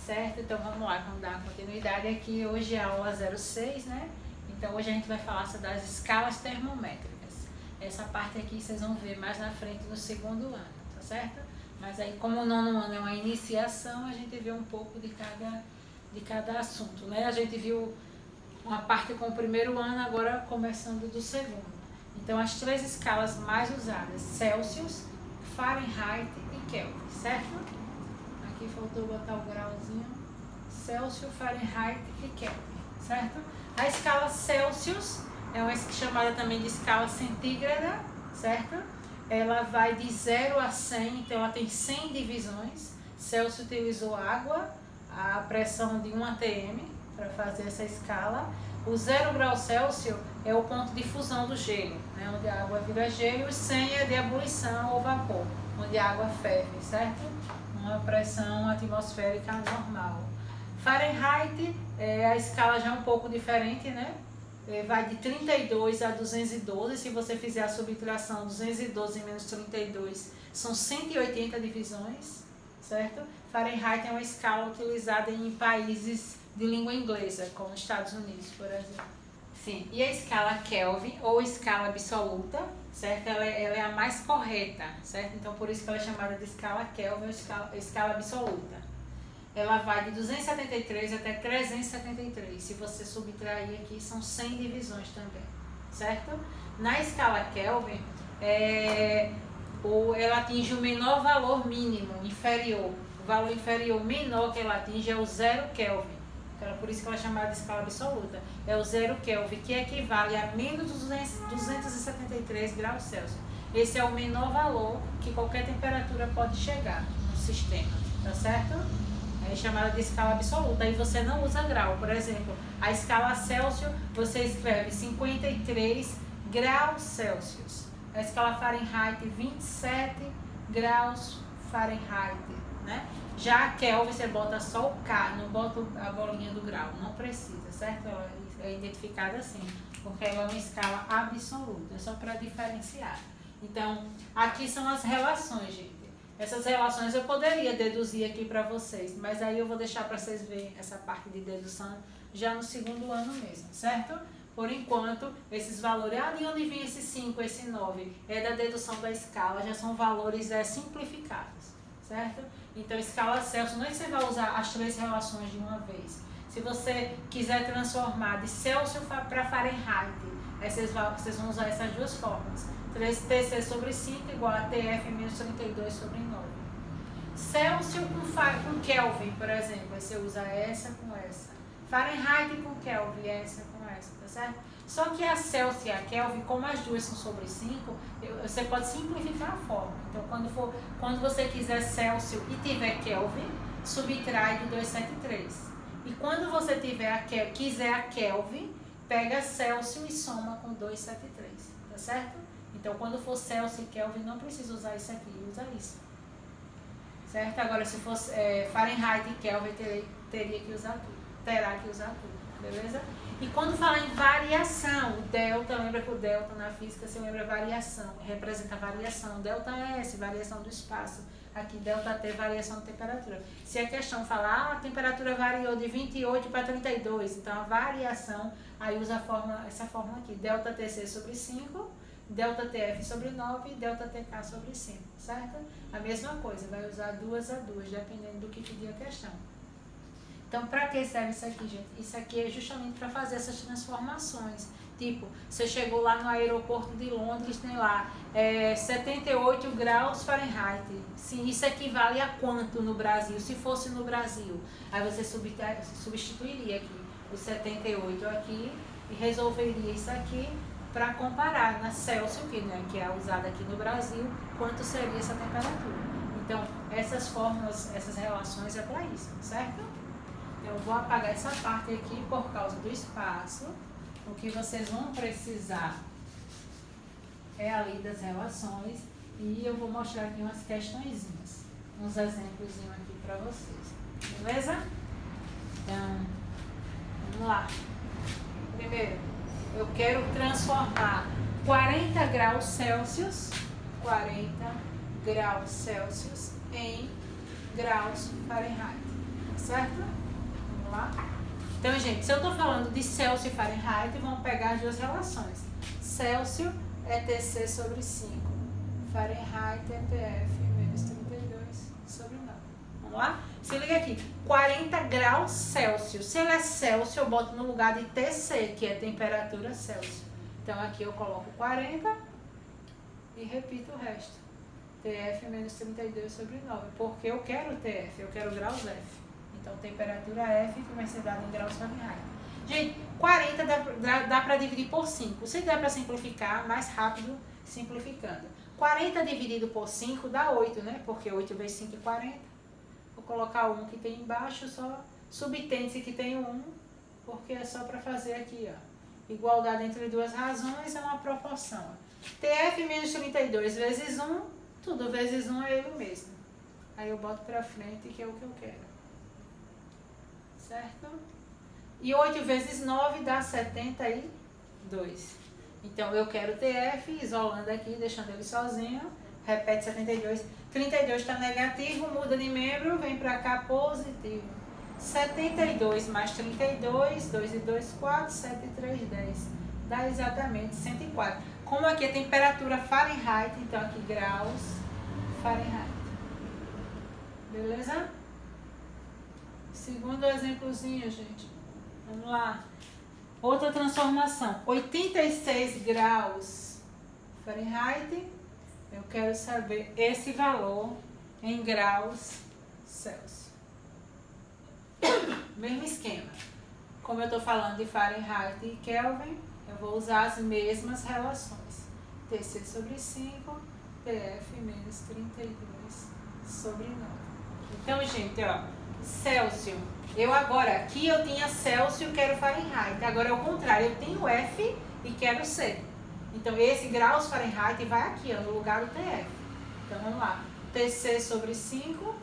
Certo? Então vamos lá, vamos dar continuidade aqui. Hoje é a aula 06, né? Então hoje a gente vai falar sobre as escalas termométricas. Essa parte aqui vocês vão ver mais na frente no segundo ano, tá certo? Mas aí, como o nono ano é uma iniciação, a gente vê um pouco de cada assunto, né? A gente viu uma parte com o primeiro ano, agora começando do segundo. Então as três escalas mais usadas: Celsius, Fahrenheit e Kelvin, certo? Aqui faltou botar o grauzinho. Celsius, Fahrenheit e Kelvin, certo? A escala Celsius é uma chamada também de escala centígrada, certo? Ela vai de 0 a 100, então ela tem 100 divisões. Celsius utilizou água, a pressão de 1 atm para fazer essa escala. O 0 grau Celsius é o ponto de fusão do gelo, né, onde a água vira gelo, e o 100 é de ebulição ou vapor, onde a água ferve, certo? Uma pressão atmosférica normal. Fahrenheit, a escala já é um pouco diferente, né? Vai de 32 a 212, se você fizer a subtração, 212 menos 32 são 180 divisões, certo? Fahrenheit é uma escala utilizada em países de língua inglesa, como os Estados Unidos, por exemplo. Sim, e a escala Kelvin, ou escala absoluta, certo? Ela é a mais correta, certo? Então, por isso que ela é chamada de escala Kelvin, ou escala absoluta. Ela vai de 273 até 373. Se você subtrair aqui, são 100 divisões também, certo? Na escala Kelvin, ela atinge o menor valor mínimo, inferior. O valor inferior menor que ela atinge é o 0 Kelvin. Por isso que ela é chamada de escala absoluta. É o 0 Kelvin, que equivale a menos 273 graus Celsius. Esse é o menor valor que qualquer temperatura pode chegar no sistema, tá certo? É chamada de escala absoluta. Aí você não usa grau. Por exemplo, a escala Celsius, você escreve 53 graus Celsius. A escala Fahrenheit, 27 graus Fahrenheit, né? Já a Kelvin, você bota só o K, não bota a bolinha do grau, não precisa, certo? Ela é identificada assim, porque ela é uma escala absoluta, é só para diferenciar. Então, aqui são as relações, gente. Essas relações eu poderia deduzir aqui para vocês, mas aí eu vou deixar para vocês verem essa parte de dedução já no segundo ano mesmo, certo? Por enquanto, esses valores, de onde vem esse 5, esse 9? É da dedução da escala, já são valores simplificados, certo? Então, escala Celsius, não é que você vai usar as três relações de uma vez. Se você quiser transformar de Celsius para Fahrenheit, aí vocês vão usar essas duas formas. 3TC sobre 5 igual a TF menos 32 sobre 9. Celsius com Kelvin, por exemplo, aí você usa essa com essa. Fahrenheit com Kelvin, essa com essa, tá certo? Só que a Celsius e a Kelvin, como as duas são sobre 5, você pode simplificar a forma. Então, quando você quiser Celsius e tiver Kelvin, subtrai de 273. E quando você quiser a Kelvin, pega Celsius e soma com 273, tá certo? Então, quando for Celsius e Kelvin, não precisa usar isso aqui, usa isso. Certo? Agora, se fosse Fahrenheit e Kelvin, terá que usar tudo, beleza? E quando fala em variação, o delta, lembra que o delta na física se lembra variação, representa variação. Delta S, variação do espaço. Aqui, delta T, variação de temperatura. Se a questão falar, a temperatura variou de 28 para 32, então a variação, aí usa essa fórmula aqui, delta TC sobre 5, delta TF sobre 9 e delta TK sobre 5, certo? A mesma coisa, vai usar 2 a 2, dependendo do que pedir a questão. Então, para que serve isso aqui, gente? Isso aqui é justamente para fazer essas transformações. Tipo, você chegou lá no aeroporto de Londres, tem lá 78 graus Fahrenheit. Sim, isso equivale a quanto no Brasil? Se fosse no Brasil, aí você substituiria aqui o 78 aqui e resolveria isso aqui para comparar na Celsius, que é usada aqui no Brasil, quanto seria essa temperatura. Então, essas fórmulas, essas relações é para isso, certo? Eu vou apagar essa parte aqui por causa do espaço. O que vocês vão precisar é ali das relações e eu vou mostrar aqui umas questõezinhas, uns exemplos aqui para vocês, beleza? Então, vamos lá. Primeiro, eu quero transformar 40 graus Celsius em graus Fahrenheit. certo? Vamos lá? Então, gente, se eu estou falando de Celsius e Fahrenheit, vamos pegar as duas relações. Celsius é TC sobre 5. Fahrenheit é TF menos 32 sobre 9. Vamos lá? Se liga aqui. 40 graus Celsius. Se ele é Celsius, eu boto no lugar de TC, que é temperatura Celsius. Então, aqui eu coloco 40 e repito o resto. TF menos 32 sobre 9. Porque eu quero TF, eu quero graus F. Então, temperatura F que vai ser dada em graus Fahrenheit. Gente, 40 dá para dividir por 5. Se der para simplificar, mais rápido simplificando. 40 dividido por 5 dá 8, né? Porque 8 vezes 5 é 40. Vou colocar o 1 que tem embaixo, só subtende-se que tem o 1, porque é só para fazer aqui, ó. Igualdade entre duas razões é uma proporção. TF menos 32 vezes 1, tudo vezes 1 é ele mesmo. Aí eu boto para frente, que é o que eu quero. Certo? E 8 vezes 9 dá 72. Então, eu quero TF, isolando aqui, deixando ele sozinho. Repete 72. 32 está negativo, muda de membro, vem para cá positivo. 72 mais 32, 2 e 2, 4, 7 e 3, 10. Dá exatamente 104. Como aqui é temperatura Fahrenheit, então aqui graus Fahrenheit. Beleza? Segundo exemplozinho, gente. Vamos lá. Outra transformação. 86 graus Fahrenheit. Eu quero saber esse valor em graus Celsius. Mesmo esquema. Como eu estou falando de Fahrenheit e Kelvin, eu vou usar as mesmas relações. TC sobre 5, TF menos 32 sobre 9. Então, gente, ó, Celsius. Eu agora, aqui eu tinha Celsius e quero Fahrenheit. Agora é o contrário, eu tenho F e quero C. Então, esse graus Fahrenheit vai aqui, ó, no lugar do TF. Então, vamos lá. TC sobre 5.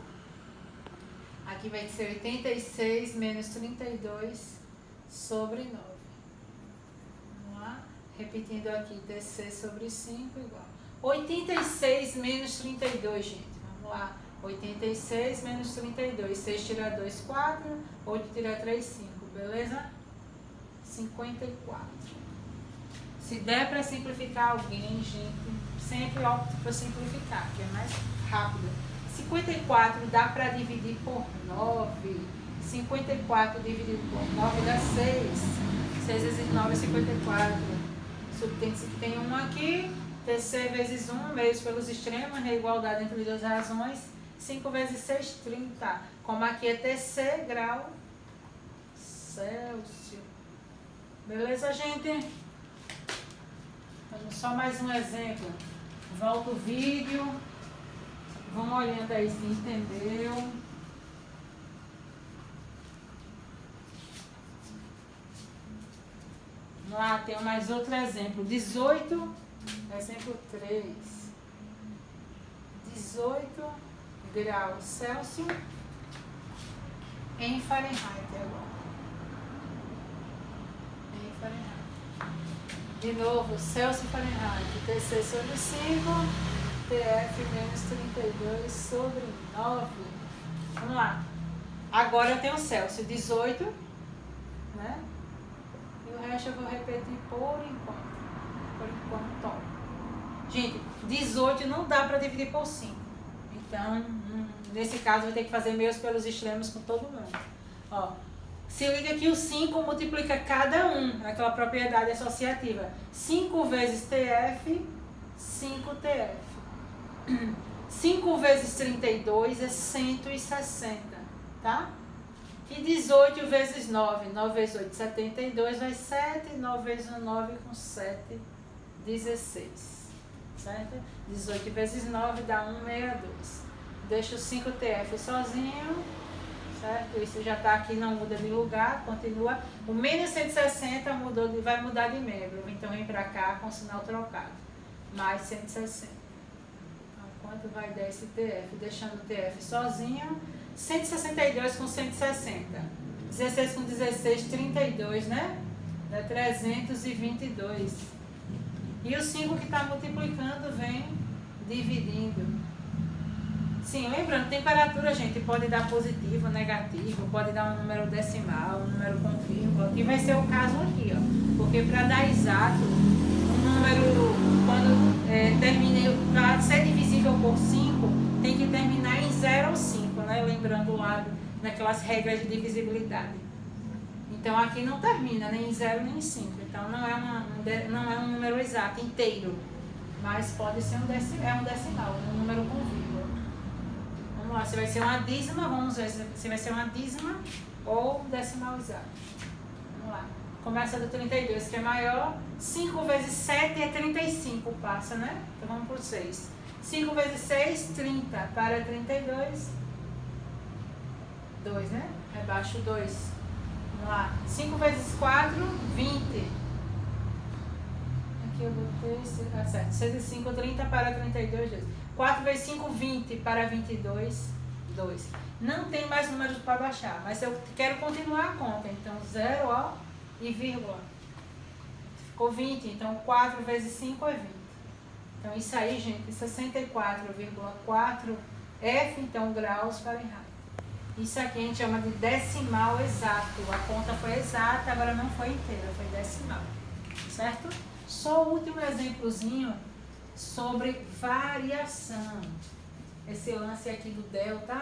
Aqui vai ser 86 menos 32 sobre 9. Vamos lá. Repetindo aqui, TC sobre 5 igual. 86 menos 32, gente. Vamos lá. 86 menos 32. 6 tira 2, 4. 8 tira 3, 5. Beleza? 54. Se der para simplificar alguém, gente, sempre opto por simplificar, que é mais rápido. 54 dá para dividir por 9. 54 dividido por 9 dá 6. 6 vezes 9 é 54. Subtende-se que tem 1 aqui. TC vezes 1, meios pelos extremos, né? Igualdade entre duas razões. 5 vezes 6, 30. Como aqui é TC, grau Celsius. Beleza, gente? Só mais um exemplo. Volta o vídeo. Vamos olhando aí se entendeu. Vamos lá, tem mais outro exemplo. 18, exemplo 3. 18 graus Celsius em Fahrenheit agora. Em Fahrenheit. De novo, Celsius e Fahrenheit. TC sobre 5, TF menos 32 sobre 9. Vamos lá. Agora eu tenho Celsius 18, né? E o resto eu vou repetir por enquanto. Por enquanto, ó. Gente, 18 não dá para dividir por 5. Então, nesse caso, eu vou ter que fazer meios pelos extremos com todo mundo. Ó. Se liga que o 5 multiplica cada um, aquela propriedade associativa. 5 vezes TF, 5 TF. 5 vezes 32 é 160, tá? E 18 vezes 9, 9 vezes 8, 72, vai 7, 9 vezes 1, 9 com 7, 16, certo? 18 vezes 9 dá 162. Deixa o 5 TF sozinho. Certo? Isso já está aqui, não muda de lugar, continua. O menos 160 mudou vai mudar de membro, então vem para cá com sinal trocado. Mais 160. Então, quanto vai dar esse TF? Deixando o TF sozinho. 162 com 160. 16 com 16, 32, né? Dá 322. E o 5 que está multiplicando vem dividindo. Sim, lembrando, temperatura, gente, pode dar positivo, negativo, pode dar um número decimal, um número com vírgula, que vai ser o caso aqui, ó. Porque para dar exato, um número, quando termine, para ser divisível por 5, tem que terminar em 0 ou 5, né? Lembrando lá naquelas regras de divisibilidade. Então aqui não termina nem em 0 nem em 5, então não é um número exato, inteiro, mas pode ser um decimal, um número com vírgula. Vamos lá, se vai ser uma dízima, vamos ver se vai ser uma dízima ou um decimal exato. Vamos lá. Começa do 32, que é maior. 5 vezes 7 é 35, passa, né? Então vamos por 6. 5 vezes 6, 30. Para 32. 2, né? Rebaixo 2. Vamos lá. 5 vezes 4, 20. Aqui eu botei, certo. 6 vezes 5, 30. Para 32, 2. 4 vezes 5, 20. Para 22, 2. Não tem mais números para baixar, mas eu quero continuar a conta. Então, 0, ó, e vírgula. Ficou 20. Então, 4 vezes 5 é 20. Então, isso aí, gente, 64,4 F, então, graus Fahrenheit. Isso aqui a gente chama de decimal exato. A conta foi exata, agora não foi inteira, foi decimal. Certo? Só o último exemplozinho sobre variação. Esse lance aqui do delta.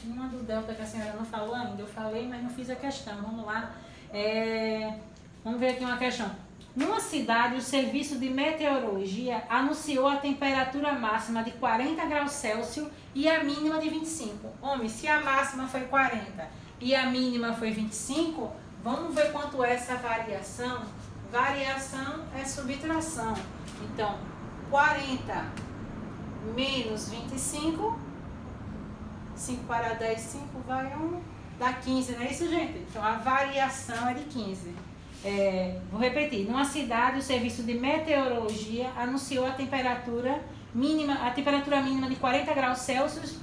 Uma do delta que a senhora não falou ainda. Eu falei, mas não fiz a questão. Vamos lá. Vamos ver aqui uma questão. Numa cidade, o serviço de meteorologia anunciou a temperatura máxima de 40 graus Celsius e a mínima de 25. Homem, se a máxima foi 40 e a mínima foi 25, vamos ver quanto é essa variação. Variação é subtração. Então, 40 menos 25, 5 para 10, 5 vai 1, dá 15, não é isso, gente? Então, a variação é de 15. Vou repetir. Numa cidade, o serviço de meteorologia anunciou a temperatura mínima de 40 graus Celsius,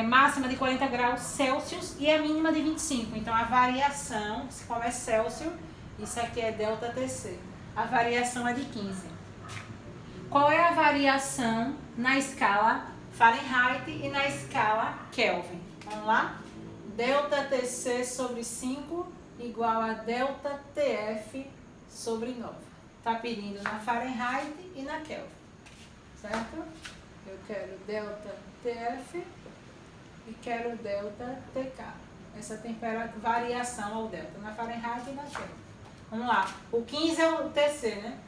máxima de 40 graus Celsius e a mínima de 25. Então, a variação, como é Celsius, isso aqui é delta TC. A variação é de 15. Qual é a variação na escala Fahrenheit e na escala Kelvin? Vamos lá? Delta TC sobre 5 igual a delta TF sobre 9. Está pedindo na Fahrenheit e na Kelvin. Certo? Eu quero delta TF e quero delta TK. Essa temperatura, variação ao delta na Fahrenheit e na Kelvin. Vamos lá. O 15 é o TC, né?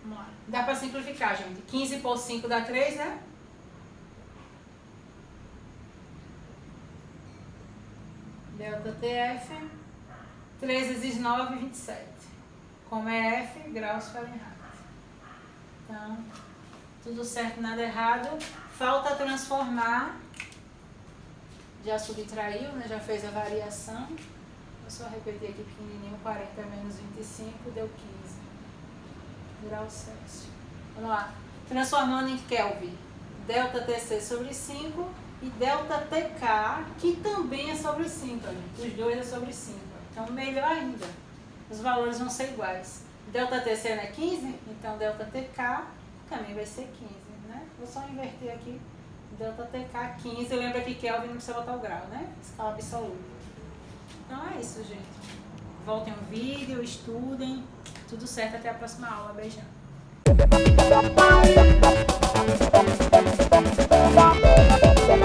Vamos lá. Dá para simplificar, gente. 15 por 5 dá 3, né? Delta TF, 3 vezes 9, 27. Como é F, graus Fahrenheit. Então, tudo certo, nada errado. Falta transformar. Já subtraiu, né? Já fez a variação. Vou só repetir aqui pequenininho. 40 menos 25 deu 15 graus Celsius. Vamos lá. Transformando em Kelvin. Delta TC sobre 5 e delta TK, que também é sobre 5. Os dois é sobre 5. Então, melhor ainda. Os valores vão ser iguais. Delta TC não é 15? Então, delta TK também vai ser 15, né? Vou só inverter aqui. Delta TK 15. Lembra que Kelvin não precisa botar o grau, né? Escala absoluta. Então, é isso, gente. Voltem o vídeo, estudem. Tudo certo. Até a próxima aula. Beijão.